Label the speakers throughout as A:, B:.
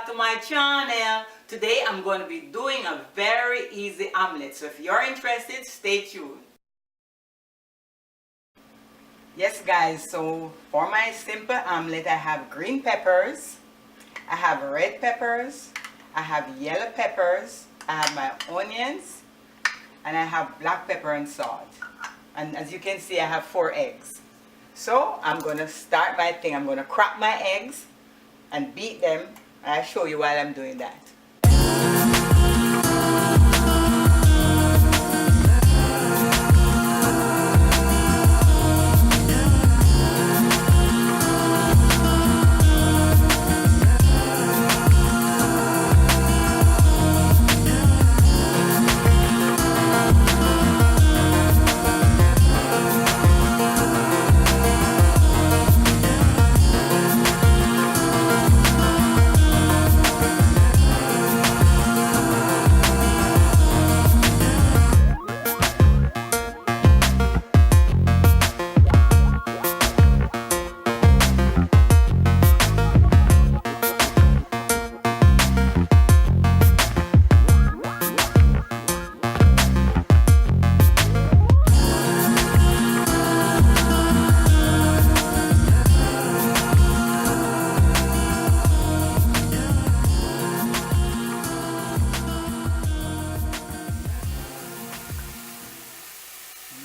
A: back to my channel. Today I'm going to be doing a very easy omelet. So if you're interested, stay tuned. Yes guys, so for my simple omelet I have green peppers, I have red peppers, I have yellow peppers, I have my onions, and I have black pepper and salt. And as you can see, I have 4 eggs. So I'm going to start my thing. I'm going to crack my eggs and beat them, and I'll show you while I'm doing that.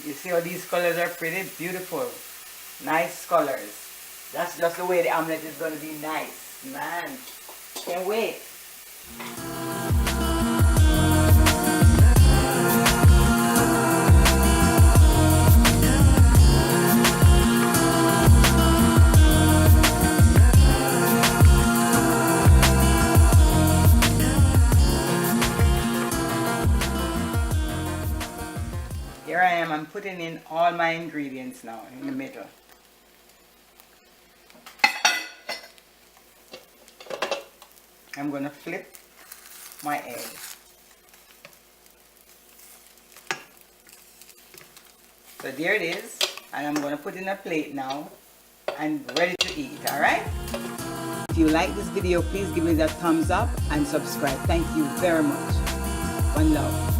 A: You see how these colors are pretty? Beautiful. Nice colors. That's just the way the omelet is going to be nice. Man, can't wait. Here I am, I'm putting in all my ingredients now in the middle. I'm going to flip my egg. So there it is, and I'm going to put it in a plate now and ready to eat, alright? If you like this video, please give me that thumbs up and subscribe. Thank you very much. One love.